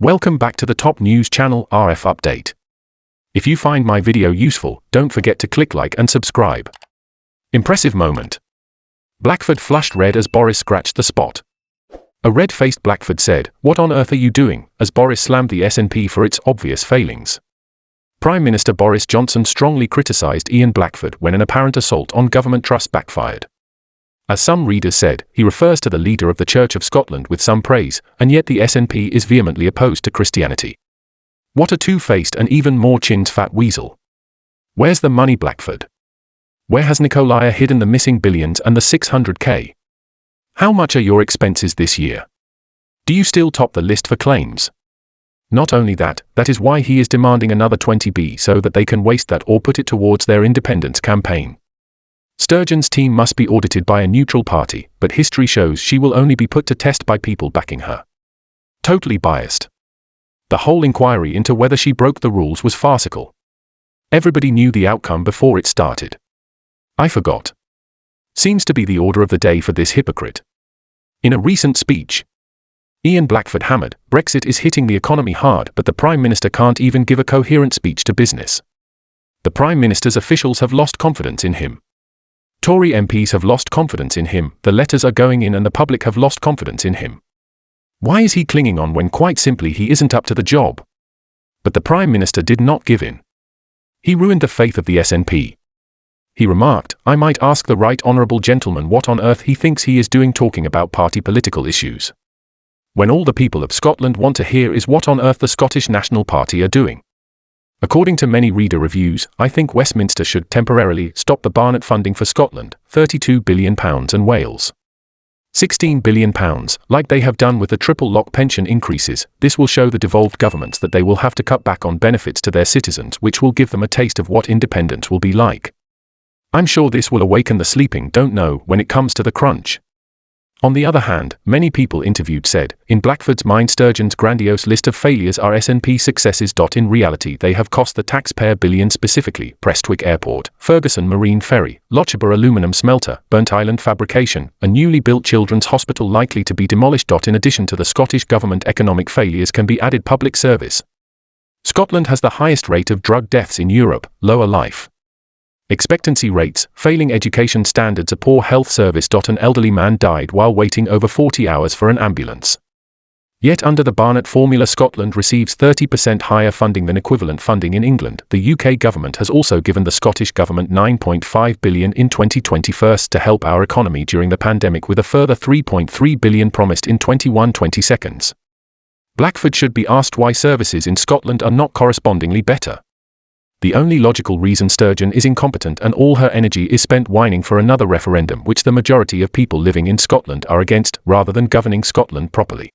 Welcome back to the top news channel RF Update. If you find my video useful, don't forget to click like and subscribe. Impressive moment. Blackford flushed red as Boris scratched the spot. A red-faced Blackford said, "What on earth are you doing?" as Boris slammed the SNP for its obvious failings. Prime Minister Boris Johnson strongly criticised Ian Blackford when an apparent assault on government trust backfired. As some readers said, he refers to the leader of the Church of Scotland with some praise, and yet the SNP is vehemently opposed to Christianity. What a two-faced and even more chin's fat weasel. Where's the money, Blackford? Where has Nicolia hidden the missing billions and the 600k? How much are your expenses this year? Do you still top the list for claims? Not only that, that is why he is demanding another 20B so that they can waste that or put it towards their independence campaign. Sturgeon's team must be audited by a neutral party, but history shows she will only be put to test by people backing her. Totally biased. The whole inquiry into whether she broke the rules was farcical. Everybody knew the outcome before it started. I forgot. Seems to be the order of the day for this hypocrite. In a recent speech, Ian Blackford hammered, "Brexit is hitting the economy hard, but the Prime Minister can't even give a coherent speech to business. The Prime Minister's officials have lost confidence in him. Tory MPs have lost confidence in him, the letters are going in and the public have lost confidence in him. Why is he clinging on when quite simply he isn't up to the job?" But the Prime Minister did not give in. He ruined the faith of the SNP. He remarked, "I might ask the right honourable gentleman what on earth he thinks he is doing talking about party political issues, when all the people of Scotland want to hear is what on earth the Scottish National Party are doing." According to many reader reviews, I think Westminster should temporarily stop the Barnett funding for Scotland, £32 billion, and Wales, £16 billion, like they have done with the triple lock pension increases. This will show the devolved governments that they will have to cut back on benefits to their citizens, which will give them a taste of what independence will be like. I'm sure this will awaken the sleeping don't know when it comes to the crunch. On the other hand, many people interviewed said, in Blackford's mind Sturgeon's grandiose list of failures are SNP successes. In reality they have cost the taxpayer billions, specifically Prestwick Airport, Ferguson Marine Ferry, Lochaber Aluminium Smelter, Burnt Island Fabrication, a newly built children's hospital likely to be demolished. In addition to the Scottish Government economic failures can be added public service. Scotland has the highest rate of drug deaths in Europe, lower life expectancy rates, failing education standards, a poor health service. An elderly man died while waiting over 40 hours for an ambulance. Yet under the Barnett formula Scotland receives 30% higher funding than equivalent funding in England. The UK government has also given the Scottish government £9.5 billion in 2021 to help our economy during the pandemic, with a further £3.3 billion promised in 21-22. Blackford should be asked why services in Scotland are not correspondingly better. The only logical reason Sturgeon is incompetent and all her energy is spent whining for another referendum which the majority of people living in Scotland are against, rather than governing Scotland properly.